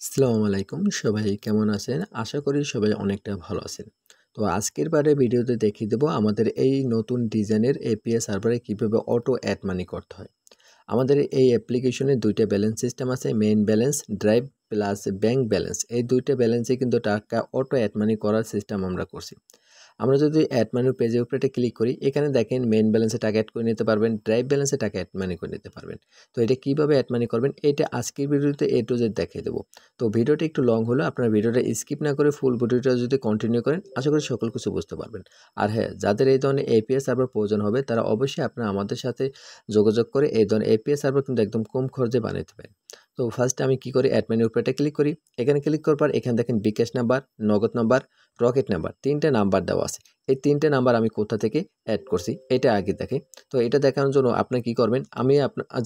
আসসালামু আলাইকুম সবাই কেমন আছেন? আশা করি সবাই অনেকটা ভালো আছেন। তো আজকের বারে ভিডিওতে দেখিয়ে দেব আমাদের এই নতুন ডিজাইনের এপিএস সার্ভারে কিভাবে অটো অ্যাড মানি করতে হয়। আমাদের এই অ্যাপ্লিকেশনে ২টা ব্যালেন্স সিস্টেম আছে, main balance, drive plus bank balance. এই ২টা ব্যালেন্সে কিন্তু টাকা অটো অ্যাড মানি করার সিস্টেম আমরা করছি। আমরা যদি অ্যাড মানি পেজের উপরে এটা ক্লিক করি, এখানে দেখেন মেইন ব্যালেন্সে টাকা অ্যাড করে নিতে পারবেন, ড্রাইভ ব্যালেন্সে টাকা অ্যাড মানি করে নিতে পারবেন। তো এটা কিভাবে অ্যাড মানি করবেন এটা আজকের ভিডিওতে A to Z দেখিয়ে দেব। তো ভিডিওটা একটু লং হলো, আপনারা ভিডিওটা স্কিপ না করে ফুল ভিডিওটা যদি কন্টিনিউ করেন আশা করি সকল কিছু বুঝতে পারবেন। আর হ্যাঁ, যাদের এই ধরনের এপিএস সার্ভার প্রয়োজন হবে তারা অবশ্যই আপনারা আমাদের সাথে যোগাযোগ করে এই ধরনের এপিএস সার্ভার কিন্তু একদম কম খরচে বানাতে পারেন। তো ফার্স্টে আমি কি করি, অ্যাড মেনুর উপরে ক্লিক করি। এখানে ক্লিক করার পর এখানে দেখেন বিকাশ নাম্বার, নগদ নাম্বার, রকেট নাম্বার, 3টে নাম্বার দেওয়া আছে। এই 3টে নাম্বার আমি কোথা থেকে অ্যাড করছি এটা আগে দেখে। তো এটা দেখানোর জন্য আপনি কি করবেন, আমি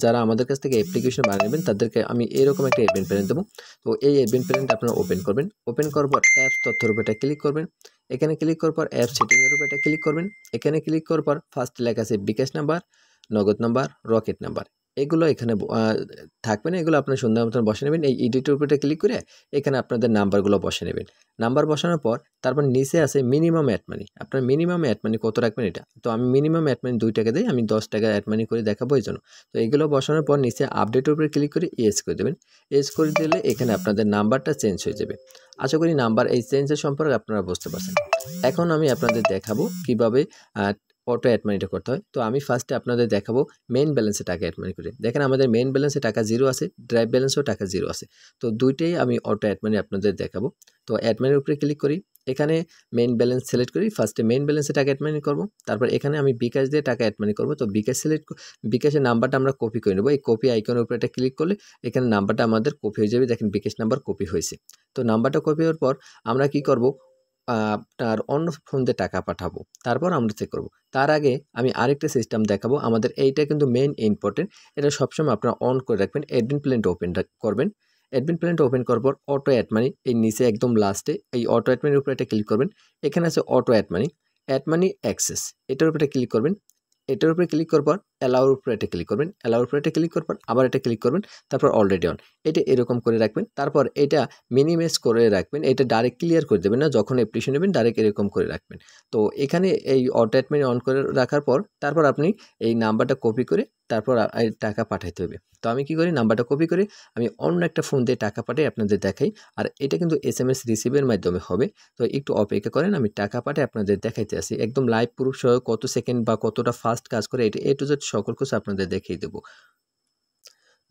যারা আমাদের কাছ থেকে অ্যাপ্লিকেশন বানিয়ে নেবেন তাদেরকে আমি এরকম একটা অ্যাডমিন প্যানেল দেবো। তো এই অ্যাডমিন প্যানেলটা আপনারা ওপেন করবেন। ওপেন করার পর অ্যাপস তথ্যের উপর ক্লিক করবেন। এখানে ক্লিক করার পর অ্যাপ সেটিংয়ের উপর ক্লিক করবেন। এখানে ক্লিক করার পর ফার্স্ট লেখা আছে বিকাশ নাম্বার, নগদ নাম্বার, রকেট নাম্বার। এগুলো এখানে থাকবে না, এগুলো আপনার সুন্দর মতন বসে নেবেন। এই এডিটের উপরে ক্লিক করে এখানে আপনাদের নাম্বারগুলো বসে নেবেন। নাম্বার বসানোর পর তারপর নিচে আছে মিনিমাম অ্যাড মানি। আপনার মিনিমাম অ্যাড মানি কত রাখবেন এটা। তো আমি মিনিমাম অ্যাড মানি 2 টাকা দেই, আমি 10 টাকা অ্যাড মানি করে দেখাবো এইজন্য। তো এগুলো বসানোর পর নিচে আপডেটের উপরে ক্লিক করে ইয়েস করে দেবেন। ইয়েস করে দিলে এখানে আপনাদের নাম্বারটা চেঞ্জ হয়ে যাবে। আশা করি নাম্বার এই চেঞ্জের সম্পর্কে আপনারা বুঝতে পারছেন। এখন আমি আপনাদের দেখাবো কিভাবে অটো অ্যাড মানিটা করতে হয়। তো আমি ফার্স্টে আপনাদের দেখাবো মেইন ব্যালেন্সে টাকা অ্যাড মানি করে। দেখেন আমাদের মেইন ব্যালেন্সে টাকা 0 আছে, ড্রাইভ ব্যালেন্সেও টাকা 0 আছে। তো দুইটাই আমি অটো অ্যাড মানি আপনাদের দেখাবো। তো অ্যাড মানির উপরে ক্লিক করি। এখানে মেইন ব্যালেন্স সিলেক্ট করি। ফার্স্টে মেইন ব্যালেন্সে টাকা অ্যাড মানি করব। তারপর এখানে আমি বিকাশ দিয়ে টাকা অ্যাড মানি করব। তো বিকাশ বিকাশের নাম্বারটা আমরা কপি করে নেব। এই কপি আইকনের উপরে একটা ক্লিক করলে এখানে নাম্বারটা আমাদের কপি হয়ে যাবে। দেখেন বিকাশ নাম্বার কপি হয়েছে। তো নাম্বারটা কপি হওয়ার পর আমরা কি করব, আপনার অন্য ফোন দিয়ে টাকা পাঠাবো। তারপর আমরা চেক করব। তার আগে আমি আরেকটা সিস্টেম দেখাবো। আমাদের এইটা কিন্তু মেইন ইম্পর্টেন্ট। এটা সবসময় আপনারা অন করে রাখবেন। অ্যাডমিন প্ল্যানটা ওপেন করবেন। অ্যাডমিন প্ল্যানটা ওপেন করার পর অটো অ্যাড মানি এই নিচে একদম লাস্টে এই অটো অ্যাড মানির উপরে একটা ক্লিক করবেন। এখানে আছে অটো অ্যাড মানি অ্যাক্সেস। এটার উপরে ক্লিক করবেন। এটার উপরে ক্লিক করার পর অ্যালাউর উপরে এটা ক্লিক করবেন। অ্যালাউর উপরে এটা ক্লিক করার পর আবার এটা ক্লিক করবেন। তারপর অলরেডি অন। এটা এরকম করে রাখবেন। তারপর এটা মিনিমাইজ করে রাখবেন। এটা ডাইরেক্ট ক্লিয়ার করে দেবেন না, যখন অ্যাপ্লিকেশন নেবেন ডাইরেক্ট এরকম করে রাখবেন। তো এখানে এই অটো অ্যাড মানি অন করে রাখার পর তারপর আপনি এই নাম্বারটা কপি করে তারপর টাকা পাঠাইতে হবে। তো আমি কি করি, নাম্বারটা কপি করে আমি অন্য একটা ফোন দিয়ে টাকা পাঠাই আপনাদের দেখাই। আর এটা কিন্তু এসএমএস রিসিভের মাধ্যমে হবে। তো একটু অপেক্ষা করেন, আমি টাকা পাঠাই আপনাদের দেখাইতে আসি। একদম লাইভ প্রুফ সহ কত সেকেন্ড বা কতটা ফাস্ট কাজ করে এটা A to Z সকল কিছু আপনাদের দেখিয়ে দেবো।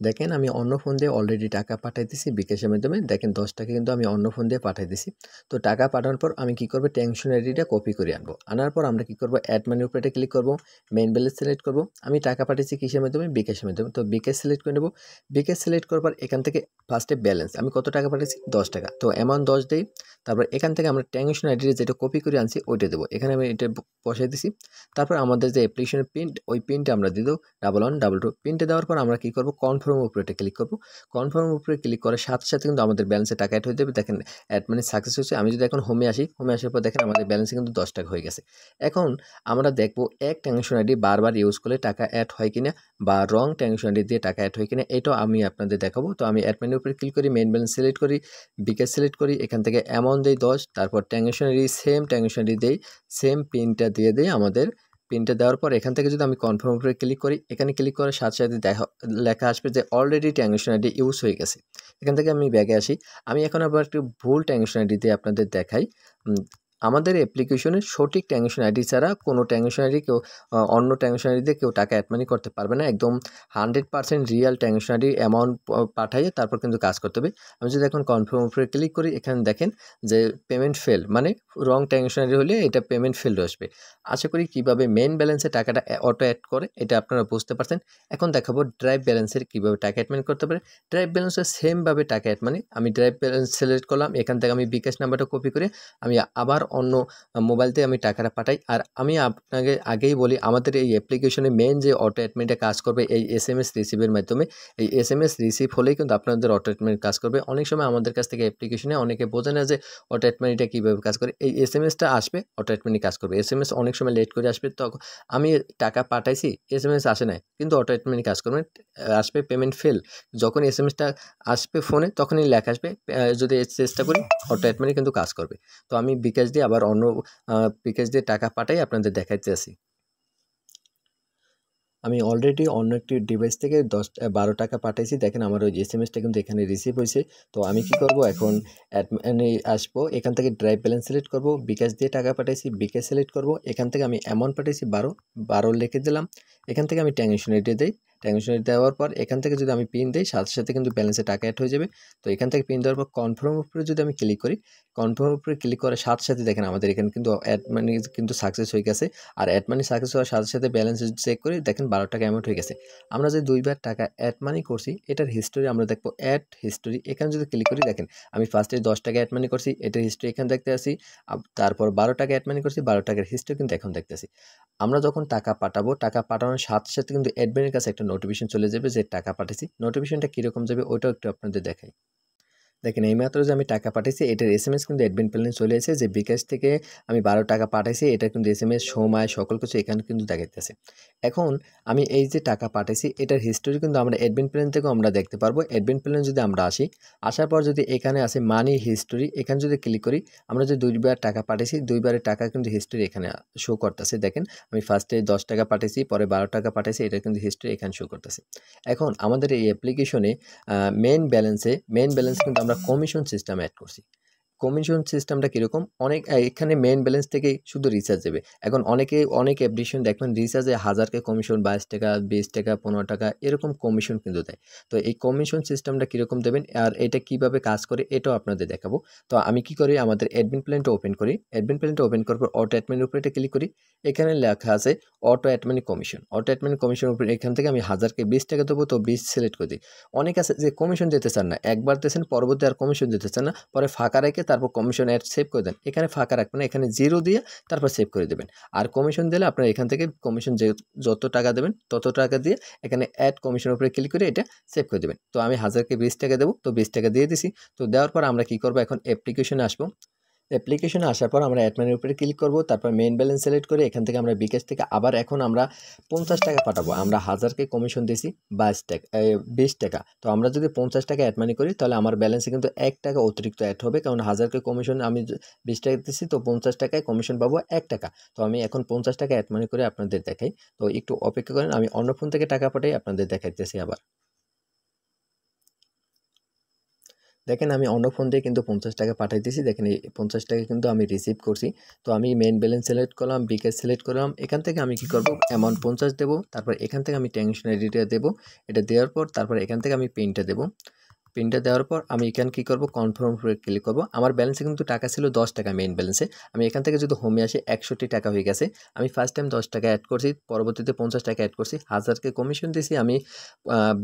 দেখেন আমি অন্য ফোন দিয়ে অলরেডি টাকা পাঠাই দিছি বিকাশের মাধ্যমে। দেখেন 10 টাকা কিন্তু আমি অন্য ফোন দিয়ে পাঠাই দিছি। তো টাকা পাঠানোর পর আমি কি করব, টেনশন আইডিটা কপি করে আনবো। আনার পর আমরা কি করব, অ্যাড মানির উপরে ক্লিক করব, মেইন ব্যালেন্স সিলেক্ট করব। আমি টাকা পাঠিয়েছি কিসের মাধ্যমে, বিকাশের মাধ্যমে। তো বিকাশ সিলেক্ট করে নেব। বিকাশ সিলেক্ট করার পর এখান থেকে ফার্স্টে ব্যালেন্স আমি কত টাকা পাঠিয়েছি 10 টাকা। তো অ্যামাউন্ট 10 দেই। তারপর এখান থেকে আমরা টেনশন আইডিটা যেটা কপি করে আনছি ওইটা দেবো। এখানে আমি এটা বসাই দিছি। তারপর আমাদের যে অ্যাপ্লিকেশনের প্রিন্ট ওই প্রিন্টটা আমরা দিয়ে দেবো 1112 প্রিন্টে দেওয়ার পর আমরা কি করব, কনফার্ম উপরে এটা ক্লিক করব। কনফার্ম উপরে ক্লিক করার সাথে সাথে কিন্তু আমাদের ব্যালেন্সে টাকা অ্যাড হয়ে যাবে। দেখেন অ্যাড মানি সাকসেস হচ্ছে। আমি যদি এখন হোমে আসি, হোমে আসার পর দেখেন আমাদের ব্যালেন্সে কিন্তু 10 টাকা হয়ে গেছে। এখন আমরা দেখব এক ট্রানজাকশন আইডি বারবার ইউজ করলে টাকা অ্যাড হয় কিনা বা রং ট্রানজাকশন আইডি দিয়ে টাকা অ্যাড হয় কিনা এটাও আমি আপনাদের দেখাবো। তো আমি অ্যাড মানির উপরে ক্লিক করি, মেইন ব্যালেন্স সিলেক্ট করি, বিকাশ সিলেক্ট করি, এখান থেকে অ্যামাউন্ট দেই 10, তারপর transaction ID same transaction ID দেই, সেম পিনটা দিয়ে দেই। আমাদের পিনটা দেওয়ার পর এখান থেকে যদি আমি কনফার্ম উপরে ক্লিক করি, এখানে ক্লিক করার সাথে সাথে লেখা আসবে যে অলরেডি ট্রানজাকশন আইডি ইউজ হয়ে গেছে। এখান থেকে আমি ব্যাগে আসি। আমি এখন আবার একটু ভুল ট্রানজাকশন আইডি দিয়ে আপনাদের দেখাই। আমাদের অ্যাপ্লিকেশনে সঠিক ট্রানজাকশন আইডি ছাড়া কোনো ট্রানজাকশন আইডি কেউ অন্য ট্রানজাকশন আইডি দিয়ে কেউ টাকা অ্যাড মানি করতে পারবে না। একদম 100% রিয়াল ট্রানজাকশন আইডি অ্যামাউন্ট পাঠাইয়ে তারপর কিন্তু কাজ করতে হবে। আমি যদি এখন কনফার্ম উপরে ক্লিক করি, এখানে দেখেন যে পেমেন্ট ফেল, মানে রং ট্রানজাকশন আইডি হলে এটা পেমেন্ট ফেলড আসবে। আশা করি কিভাবে মেইন ব্যালেন্সে টাকাটা অটো অ্যাড করে এটা আপনারা বুঝতে পারছেন। এখন দেখাবো ড্রাইভ ব্যালেন্সের কিভাবে টাকা অ্যাড মানি করতে পারে। ড্রাইভ ব্যালেন্সের সেমভাবে টাকা অ্যাড মানি আমি ড্রাইভ ব্যালেন্স সিলেক্ট করলাম। এখান থেকে আমি বিকাশ নাম্বারটা কপি করে আমি আবার অন্য মোবাইলতে আমি টাকাটা পাঠাই। আর আমি আপনাকে আগেই বলি আমাদের এই অ্যাপ্লিকেশনে মেইন যে অটো অ্যাড মানিটা কাজ করবে এই এসএমএস রিসিভের মাধ্যমে। এই এসএমএস রিসিভ হলেই কিন্তু আপনাদের অটো অ্যাড মানি কাজ করবে। অনেক সময় আমাদের কাছ থেকে অ্যাপ্লিকেশনে অনেকে বোঝে না যে অটো অ্যাড মানিটা কীভাবে কাজ করে। এই এসএমএসটা আসবে, অটো অ্যাড মানি কাজ করবে। এসএমএস অনেক সময় লেট করে আসবে, তখন আমি টাকা পাঠাইছি, এসএমএস আসে নাই, কিন্তু অটো অ্যাড মানি কাজ করবে। আসবে পেমেন্ট ফেল, যখন এসএমএসটা আসবে ফোনে তখনই লেখা আসবে, যদি চেষ্টা করি অটো অ্যাড মানি কিন্তু কাজ করবে। তো আমি বিকাশ দিয়ে আবার অন্য বিকাশ দিয়ে টাকা পাঠাই আপনাদের দেখাইতেছি। আমি অলরেডি অন্য একটি ডিভাইস থেকে 12 টাকা পাঠাইছি। দেখেন আমার ওই এসএমএসটা কিন্তু এখানে রিসিভ হয়েছে। তো আমি কি করব, এখন মানে আসবো, এখান থেকে ড্রাইভ ব্যালেন্স সিলেক্ট করব, বিকাশ দিয়ে টাকা পাঠাইছি, বিকাশ সিলেক্ট করব। এখান থেকে আমি অ্যামাউন্ট পাঠাইছি 12 লিখে দিলাম। এখান থেকে আমি ট্রানজ্যাকশনালিটি দেই, ট্রানজ্যাকশনালিটি দেওয়ার পর এখান থেকে যদি আমি পিন দেই, সাথে সাথে কিন্তু ব্যালেন্সে টাকা অ্যাড হয়ে যাবে। তো এখান থেকে পিন দেওয়ার পর কনফার্ম উপরে যদি আমি ক্লিক করি, কনফার্ম উপরে ক্লিক করার সাথে সাথে দেখেন আমাদের এখানে কিন্তু অ্যাড মানি কিন্তু সাকসেস হয়ে গেছে। আর অ্যাড মানি সাকসেস হওয়ার সাথে সাথে ব্যালেন্স চেক করি, দেখেন 12 টাকা অ্যামাউন্ট হয়ে গেছে। আমরা যে 2বার টাকা অ্যাড মানি করছি এটার হিস্টোরি আমরা দেখবো, অ্যাড হিস্টোরি। এখানে যদি ক্লিক করি, দেখেন আমি ফার্স্টে 10 টাকা অ্যাড মানি করছি, এটার হিস্টোরি এখানে দেখতে আসি। তারপর 12 টাকা অ্যাড মানি করছি, 12 টাকার হিস্টোরি কিন্তু এখন দেখতেছি। আমরা যখন টাকা পাঠাবো, টাকা পাঠানোর সাথে সাথে কিন্তু অ্যাডমিনের কাছে একটা নোটিফিকেশন চলে যাবে যে টাকা পাঠিয়েছি। নোটিফিকেশনটা কীরকম যাবে ওইটাও একটু আপনাদের দেখাই। দেখেন এইমাত্র যে আমি টাকা পাঠিয়েছি এটার এসএমএস কিন্তু অ্যাডমিন প্ল্যানে চলে এসেছে, যে বিকাশ থেকে আমি 12 টাকা পাঠাইছি, এটা কিন্তু এসএমএস সময় সকল কিছু এখানে কিন্তু দেখাইতেছে। এখন আমি এই যে টাকা পাঠাইছি এটার হিস্টোরি কিন্তু আমরা অ্যাডমিন প্ল্যান থেকেও আমরা দেখতে পারবো। অ্যাডমিন প্ল্যানে যদি আমরা আসি, আসার পর যদি এখানে আসে মানি হিস্টোরি, এখানে যদি ক্লিক করি, আমরা যে 2বার টাকা পাঠিয়েছি 2বারের টাকা কিন্তু হিস্টোরি এখানে শো করতেছে। দেখেন আমি ফার্স্টে 10 টাকা পাঠিয়েছি, পরে 12 টাকা পাঠিয়েছি, এটা কিন্তু হিস্টোরি এখানে শো করতেছে। এখন আমাদের এই অ্যাপ্লিকেশনে মেইন ব্যালেন্সে কিন্তু আমরা কমিশন সিস্টেম অ্যাড করছি। কমিশন সিস্টেমটা কীরকম, এখানে মেইন ব্যালেন্স থেকেই শুধু রিচার্জ দেবে। এখন অনেক অ্যাপ্লিকেশন দেখবেন রিচার্জে 1000কে কমিশন 22 টাকা, 20 টাকা, 15 টাকা এরকম কমিশন কিন্তু দেয়। তো এই কমিশন সিস্টেমটা কীরকম দেবেন আর এটা কিভাবে কাজ করে এটাও আপনাদের দেখাবো। তো আমি কি করি, আমাদের অ্যাডমিন প্ল্যানটা ওপেন করি। অ্যাডমিন প্ল্যানটা ওপেন করার পর অটো অ্যাড মানির উপরে এটা ক্লিক করি। এখানে লেখা আছে auto add money commission. Auto add money কমিশনের উপরে এখান থেকে আমি 1000কে 20 টাকা দেবো, তো 20 সিলেক্ট করে দিই। অনেক আছে যে কমিশন দিতে চান না, একবার দিয়েছেন পরবর্তী আর কমিশন দিতে চান না, পরে ফাঁকা রেখে তারপর কমিশন অ্যাড সেভ করে দেন। এখানে ফাঁকা রাখবেন না, এখানে 0 দিয়ে তারপর সেভ করে দেবেন। আর কমিশন দিলে আপনার এখান থেকে কমিশন যত টাকা দেবেন তত টাকা দিয়ে এখানে অ্যাড কমিশনের উপরে ক্লিক করে এটা সেভ করে দেবেন। তো আমি 1000কে 20 টাকা দেবো, তো 20 টাকা দিয়ে দিছি। তো দেওয়ার পর আমরা কি করবো, এখন অ্যাপ্লিকেশনে আসবো। অ্যাপ্লিকেশনে আসার পর আমরা অ্যাড মানির উপরে ক্লিক করব, তারপর মেইন ব্যালেন্স সিলেক্ট করে এখান থেকে আমরা বিকাশ থেকে আবার এখন আমরা 50 টাকা পাঠাবো। আমরা 1000কে কমিশন দিয়েছি 20 টাকা। তো আমরা যদি 50 টাকা অ্যাড মানি করি তাহলে আমার ব্যালেন্সে কিন্তু 1 টাকা অতিরিক্ত অ্যাড হবে, কারণ 1000কে কমিশন আমি 20 টাকা দিচ্ছি, তো 50 টাকায় কমিশন পাবো 1 টাকা। তো আমি এখন 50 টাকা অ্যাড মানি করে আপনাদের দেখাই। তো একটু অপেক্ষা করেন, আমি অন্য ফোন থেকে টাকা পাঠাই আপনাদের দেখাইতেছি আবার। দেখেন আমি অন্য ফোন দিয়ে কিন্তু 50 টাকা পাঠাইতেছি। দেখেন এই 50 টাকা কিন্তু আমি রিসিভ করছি। তো আমি মেইন ব্যালেন্স সিলেক্ট করলাম, বিকাশ সিলেক্ট করলাম। এখান থেকে আমি কি করব, অ্যামাউন্ট 50 দেবো। তারপর এখান থেকে আমি ট্রানজ্যাকশনালিটা দেবো। এটা দেওয়ার পর তারপর এখান থেকে আমি পিনটা দেবো। পিনটা দেওয়ার পর আমি এখানে কি করব, কনফার্ম উপরে ক্লিক করব। আমার ব্যালেন্সে কিন্তু টাকা ছিল 10 টাকা মেইন ব্যালেন্সে। আমি এখান থেকে যদি হোমে আসি 61 টাকা হয়ে গেছে। আমি ফার্স্ট টাইম 10 টাকা অ্যাড করছি, পরবর্তীতে 50 টাকা অ্যাড করছি। 1000কে কমিশন দিছি আমি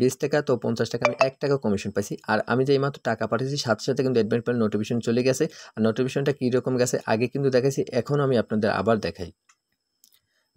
20 টাকা, তো 50 টাকা আমি 1 টাকা কমিশন পাইছি। আর আমি যে এইমাত্র টাকা পাঠিয়েছি সাথে সাথে কিন্তু অ্যাডমিন প্ল্যান নোটিফিকেশন চলে গেছে। আর নোটিফিকেশনটা কীরকম গেছে আগে কিন্তু দেখাইছি, এখন আমি আপনাদের আবার দেখাই।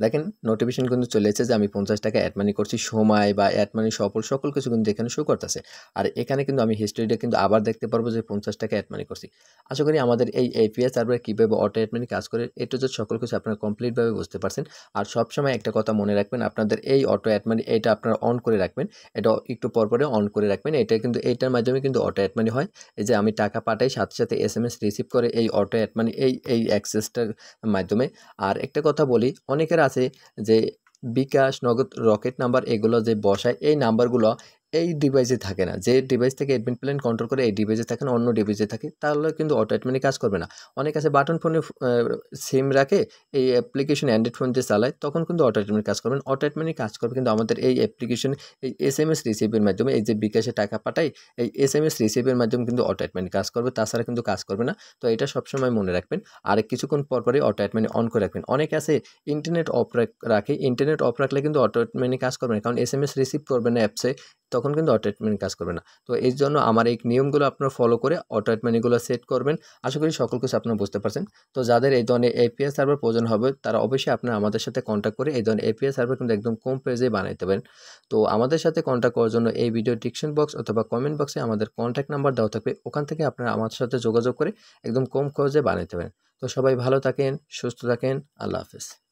দেখেন নোটিফিকেশন কিন্তু চলে এসেছে যে আমি 50 টাকা অ্যাড মানি করছি, সময় বা অ্যাড মানি সকল কিছু কিন্তু এখানে শো করতেছে। আর এখানে কিন্তু আমি হিস্ট্রিটা কিন্তু আবার দেখতে পারবো যে 50 টাকা অ্যাড মানি করছি। আশা করি আমাদের এই এপিএস সার্ভারে কীভাবে অটো অ্যাড মানি কাজ করে এ টু জেড সকল কিছু আপনারা কমপ্লিটভাবে বুঝতে পারছেন। আর সবসময় একটা কথা মনে রাখবেন, আপনাদের এই অটো অ্যাড মানি এটা আপনারা অন করে রাখবেন, এটা একটু পরে অন করে রাখবেন। এটা কিন্তু এইটার মাধ্যমে কিন্তু অটো অ্যাড মানি হয়। এই যে আমি টাকা পাঠাই সাথে সাথে এসএমএস রিসিভ করে এই অটো অ্যাড মানি এই অ্যাক্সেসটার মাধ্যমে। আর একটা কথা বলি, অনেকের আছে যে বিকাশ, নগদ, রকেট নাম্বার এগুলো যে বসায় এই নাম্বারগুলো এই ডিভাইসে থাকে না। যে ডিভাইস থেকে অ্যাডমিন প্ল্যান কন্ট্রোল করে এই ডিভাইসে থাকে না, অন্য ডিভাইসে থাকে, তাহলে কিন্তু অটো অ্যাড মানি কাজ করবে না। অনেক আছে বাটন ফোনে সিম রাখে, এই অ্যাপ্লিকেশন অ্যান্ড্রয়েড ফোন দিয়ে চালায়, তখন কিন্তু অটো অ্যাড মানি কাজ করবে না। অটো অ্যাড মানি কাজ করবে কিন্তু আমাদের এই অ্যাপ্লিকেশন এই এসএমএস রিসিভের মাধ্যমে। এই যে বিকাশে টাকা পাঠাই এই এসএমএস রিসিভের মাধ্যমে কিন্তু অটো অ্যাড মানি কাজ করবে, তাছাড়া কিন্তু কাজ করবে না। তো এটা সবসময় মনে রাখবেন। আর কিছুক্ষণ পরই অটো অ্যাড মানি অন করে রাখবেন। অনেকে আছে ইন্টারনেট অফ রাখে, ইন্টারনেট অফ রাখলে কিন্তু অটো অ্যাড মানি কাজ করবে না, কারণ এসএমএস রিসিভ করবে না অ্যাপসে, তখন কিন্তু অটো অ্যাড মানি কাজ করবে না। তো এর জন্য আমার এই নিয়মগুলো আপনারা ফলো করে অটো অ্যাড মানিগুলো সেট করবেন। আশা করি সকল কিছু আপনারা বুঝতে পারছেন। তো যাদের এই ধরনের এপিআই সার্ভার প্রয়োজন হবে তারা অবশ্যই আপনারা আমাদের সাথে কন্ট্যাক্ট করে এই ধরনের এপিআই সার্ভার কিন্তু একদম কম প্রাইসে বানাইতে পারেন। তো আমাদের সাথে কন্ট্যাক্ট করার জন্য এই ভিডিও ডিসক্রিপশন বক্স অথবা কমেন্ট বক্সে আমাদের কন্ট্যাক্ট নাম্বার দেওয়া থাকবে। ওখান থেকে আপনারা আমাদের সাথে যোগাযোগ করে একদম কম খরচে বানাইতে পারেন। তো সবাই ভালো থাকেন, সুস্থ থাকেন। আল্লাহ হাফেজ।